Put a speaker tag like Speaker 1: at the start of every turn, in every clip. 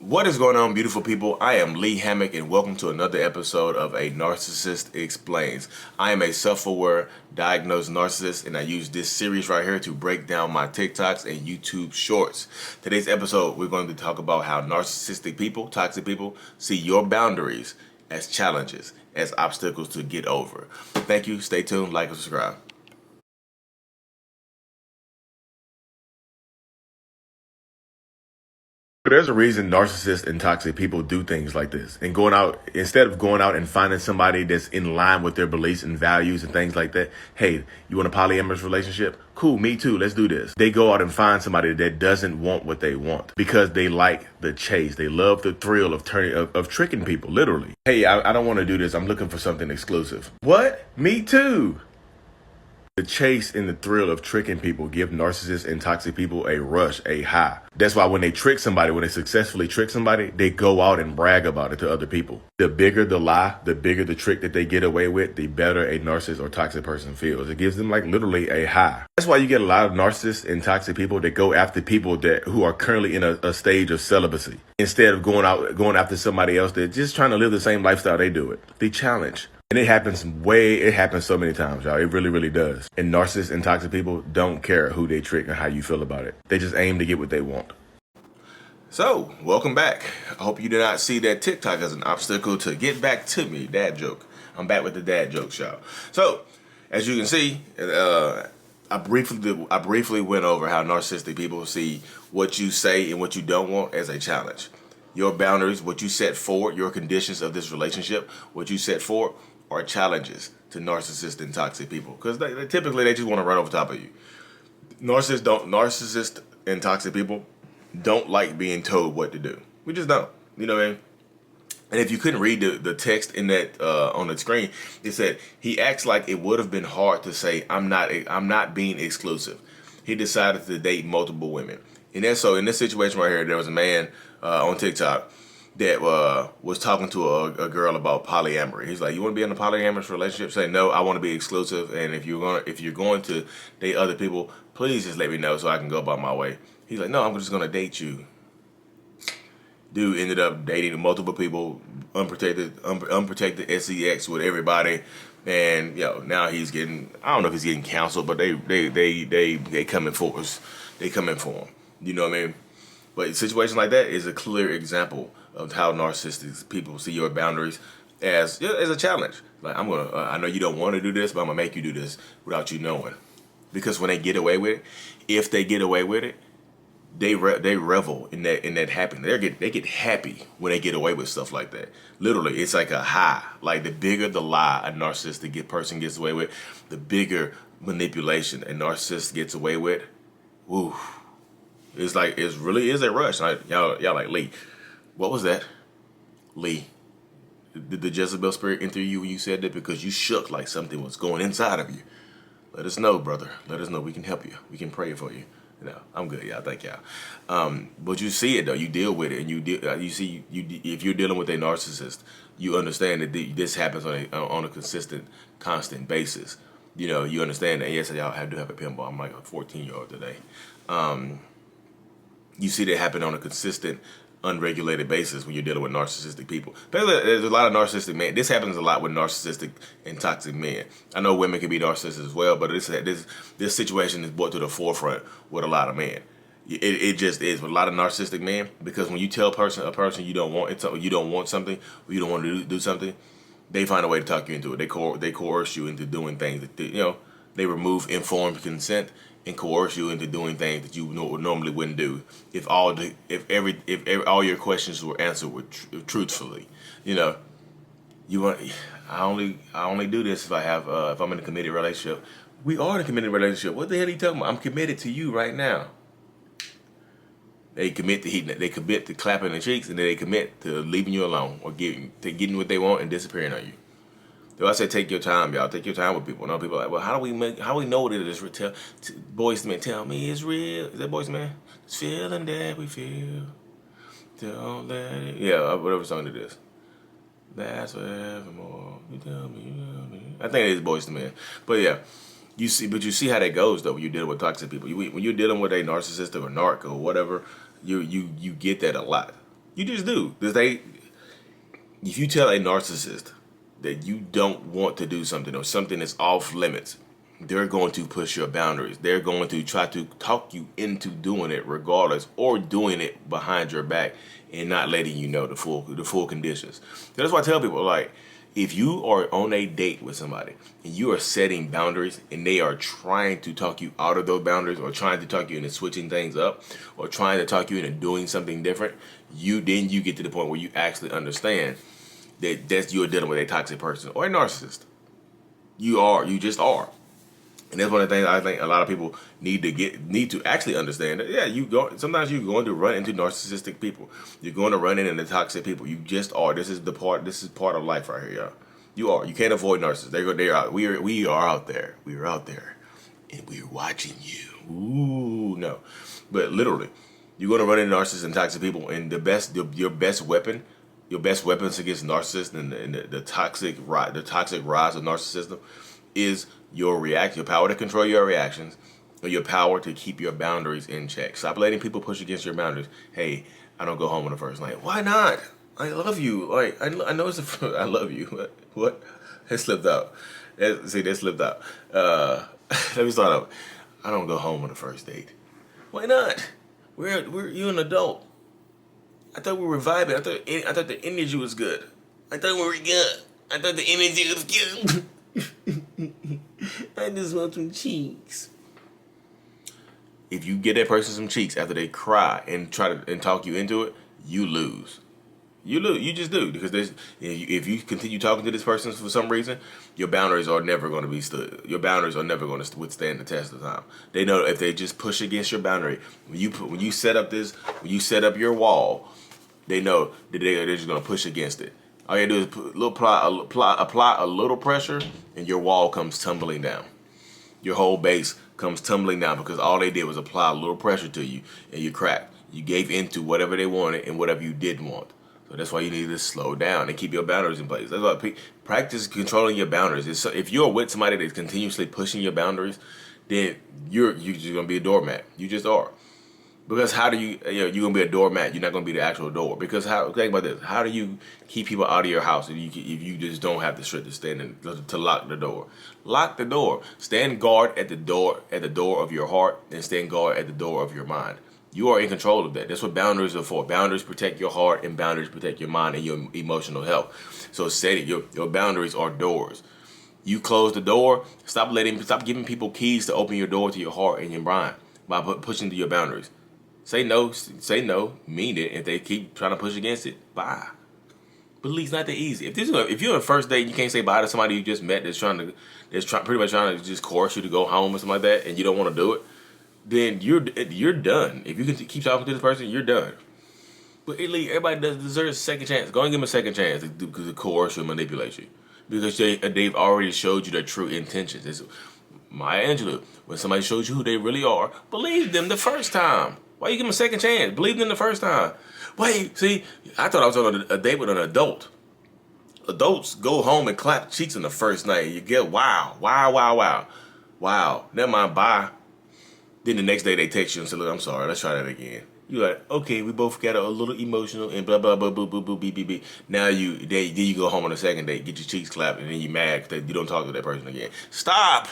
Speaker 1: What is going on, beautiful people? I am Lee Hammock, and welcome to another episode of A Narcissist Explains. I am a self-aware, diagnosed narcissist, and I use this series right here to break down my TikToks and YouTube shorts. Today's episode, we're going to talk about how narcissistic people, toxic people, see your boundaries as challenges, as obstacles to get over. Thank you. Stay tuned, like, and subscribe. There's a reason narcissists and toxic people do things like this. And instead of going out and finding somebody that's in line with their beliefs and values and things like that, hey, you want a polyamorous relationship? Cool, me too, let's do this. They go out and find somebody that doesn't want what they want because they like the chase. They love the thrill of tricking people, literally. Hey, I don't want to do this. I'm looking for something exclusive. What? Me too. The chase and the thrill of tricking people give narcissists and toxic people a rush, a high. That's why when they successfully trick somebody, they go out and brag about it to other people. The bigger the lie, the bigger the trick that they get away with, the better a narcissist or toxic person feels. It gives them like literally a high. That's why you get a lot of narcissists and toxic people that go after people who are currently in a stage of celibacy. Instead of going after somebody else that's just trying to live the same lifestyle they do it. They challenge. And it happens so many times, y'all. It really, really does. And narcissists and toxic people don't care who they trick or how you feel about it. They just aim to get what they want. So, welcome back. I hope you did not see that TikTok as an obstacle to get back to me. Dad joke. I'm back with the dad jokes, y'all. So, as you can see, I briefly went over how narcissistic people see what you say and what you don't want as a challenge. Your boundaries, what you set forward, your conditions of this relationship, what you set forward, are challenges to narcissist and toxic people because they typically just want to run over top of you. Narcissist and toxic people don't like being told what to do. We just don't. You know what I mean? And if you couldn't read the text in that on the screen, it said he acts like it would have been hard to say I'm not being exclusive. He decided to date multiple women, and then so in this situation right here, there was a man on TikTok that was talking to a girl about polyamory. He's like, "You want to be in a polyamorous relationship?" Say, "No, I want to be exclusive. And if you're going to date other people, please just let me know so I can go about my way." He's like, "No, I'm just gonna date you." Dude ended up dating multiple people, unprotected sex with everybody, and now he's getting, I don't know if he's getting canceled, but they coming for us. They coming for him. You know what I mean? But a situation like that is a clear example of how narcissistic people see your boundaries as a challenge. Like, I know you don't want to do this, but I'm gonna make you do this without you knowing. Because when they get away with it, if they get away with it, they revel in that happiness. They get happy when they get away with stuff like that. Literally, it's like a high. Like, the bigger the lie a narcissistic person gets away with, the bigger manipulation a narcissist gets away with. Woo. It's like, it really is a rush. Like, y'all like, Lee, what was that? Lee, did the Jezebel spirit enter you when you said that? Because you shook like something was going inside of you. Let us know, brother. Let us know. We can help you. We can pray for you. I'm good, y'all. Thank y'all. But you see it though. You deal with it, and if you're dealing with a narcissist, you understand that this happens on a constant basis. You understand that. Yes, y'all do have a pinball. I'm like a 14-year-old today. You see that happen on a consistent, unregulated basis when you're dealing with narcissistic people. There's a lot of narcissistic men. This happens a lot with narcissistic and toxic men. I know women can be narcissists as well, but this situation is brought to the forefront with a lot of men. It just is with a lot of narcissistic men, because when you tell a person you don't want something, or you don't want to do something, they find a way to talk you into it. They coerce you into doing things that they remove informed consent and coerce you into doing things that you normally wouldn't do if all your questions were answered truthfully. I only do this if I'm in a committed relationship. We are in a committed relationship. What the hell are you talking about? I'm committed to you right now. They commit to clapping the cheeks, and then they commit to leaving you alone or getting what they want and disappearing on you. So I say, take your time, y'all. Take your time with people. People are like, well, how do we know that it is real? Boys Man, tell me it's real. Is that Boys Man? This feeling that we feel. Don't let it. Yeah, whatever song it is. That's forevermore. You tell me. I think it is Boys Man. But yeah, you see how that goes though when you're dealing with toxic people. When you're dealing with a narcissist or a narc or whatever, you get that a lot. You just do. If you tell a narcissist that you don't want to do something or something is off limits, they're going to push your boundaries. They're going to try to talk you into doing it regardless, or doing it behind your back and not letting you know the full conditions. That's why I tell people, like, if you are on a date with somebody and you are setting boundaries and they are trying to talk you out of those boundaries, or trying to talk you into switching things up, or trying to talk you into doing something different, you get to the point where you actually understand that you're dealing with a toxic person or a narcissist. You just are. And that's one of the things I think a lot of people need to actually understand. That, yeah, sometimes you're going to run into narcissistic people. You're going to run into toxic people. You just are. This is part of life right here, y'all. You are. You can't avoid narcissists. They're out. We are out there. We are out there, and we're watching you. Ooh, no. But literally, you're going to run into narcissists and toxic people, and your best weapons against narcissists and the toxic rise of narcissism is your power to control your reactions, or your power to keep your boundaries in check. Stop letting people push against your boundaries. Hey, I don't go home on the first night. Why not? I love you. Like, I know I love you. What? That slipped out. That slipped out. Let me start up. I don't go home on the first date. Why not? You're an adult. I thought we were vibing. I thought the energy was good. I thought we were good. I thought the energy was good. I just want some cheeks. If you get that person some cheeks after they cry and try to talk you into it, you lose. You just do, because if you continue talking to this person for some reason, your boundaries are never going to be stood. Your boundaries are never going to withstand the test of time. They know if they just push against your boundary, when you set up your wall, they know that they're just going to push against it. All you gotta do is apply a little pressure, and your wall comes tumbling down. Your whole base comes tumbling down because all they did was apply a little pressure to you, and you cracked. You gave in to whatever they wanted and whatever you didn't want. So that's why you need to slow down and keep your boundaries in place. That's why practice controlling your boundaries. If you're with somebody that's continuously pushing your boundaries, then you're just gonna be a doormat. You just are. Because how do you're going to be a doormat, you're not going to be the actual door. Because think about this, how do you keep people out of your house if you just don't have the strength to stand to lock the door? Lock the door. Stand guard at the door of your heart, and stand guard at the door of your mind. You are in control of that. That's what boundaries are for. Boundaries protect your heart, and boundaries protect your mind and your emotional health. So set it. Your boundaries are doors. You close the door, stop giving people keys to open your door to your heart and your mind by pushing through your boundaries. Say no, mean it. If they keep trying to push against it, bye. But at least not that easy. If you're on a first date and you can't say bye to somebody you just met that's pretty much trying to just coerce you to go home or something like that, and you don't want to do it, then you're done. If you can keep talking to this person, you're done. But at least everybody deserves a second chance. Go and give them a second chance to coerce you and manipulate you, because they've already showed you their true intentions. It's Maya Angelou. When somebody shows you who they really are, believe them the first time. Why you give them a second chance? Believe them the first time. Wait, see, I thought I was on a date with an adult. Adults go home and clap cheeks on the first night. You get wow. Never mind, bye. Then the next day they text you and say, look, I'm sorry, let's try that again. You're like, okay, we both got a little emotional and blah, blah, blah, boo, boo, boo, beep, beep, beep. Now then you go home on the second date, get your cheeks clapped, and then you're mad that you don't talk to that person again. Stop!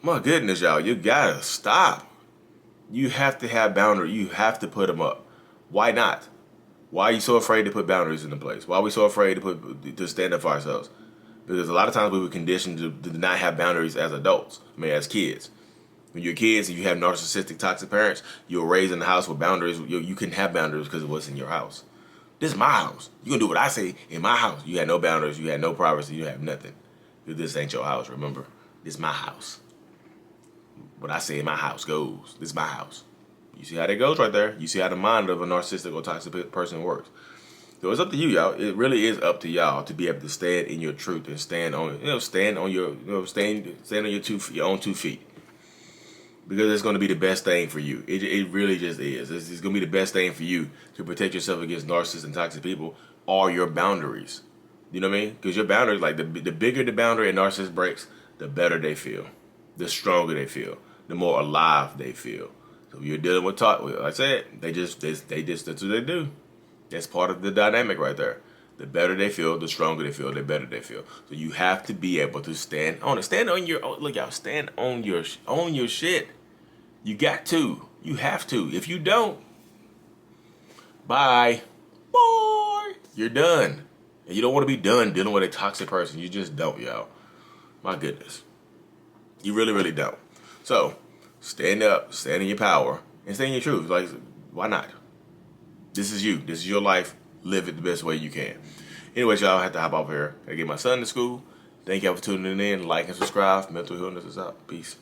Speaker 1: My goodness, y'all, you gotta stop. You have to have boundaries. You have to put them up. Why not? Why are you so afraid to put boundaries into place? Why are we so afraid to stand up for ourselves? Because a lot of times we were conditioned to not have boundaries as adults. As kids. When you're kids and you have narcissistic, toxic parents, you're raised in the house with boundaries. You can have boundaries because of what's in your house. This is my house. You can do what I say in my house. You had no boundaries. You had no privacy. You have nothing. This ain't your house, remember? This is my house. What I say in my house goes. This is my house. You see how that goes right there? You see how the mind of a narcissistic or toxic person works. So it's up to you, y'all. It really is up to y'all to be able to stand in your truth and stand on your own 2 feet. Because it's going to be the best thing for you. It really just is. It's going to be the best thing for you to protect yourself against narcissists and toxic people are your boundaries. You know what I mean? Because your boundaries, like the bigger the boundary a narcissist breaks, the better they feel. The stronger they feel. The more alive they feel. Who you're dealing with, like I said, they just that's what they do. That's part of the dynamic right there. The better they feel, the stronger they feel, the better they feel. So you have to be able to stand on it. Stand on your, look y'all, stand on your shit. You got to. You have to. If you don't, bye. Boy, you're done. And you don't want to be done dealing with a toxic person. You just don't, y'all. My goodness. You really, really don't. So, stand up, stand in your power, and stand in your truth. Like, why not? This is you. This is your life. Live it the best way you can. Anyways, y'all, I have to hop off here. I get my son to school. Thank y'all for tuning in. Like and subscribe. Mental Illness is out. Peace.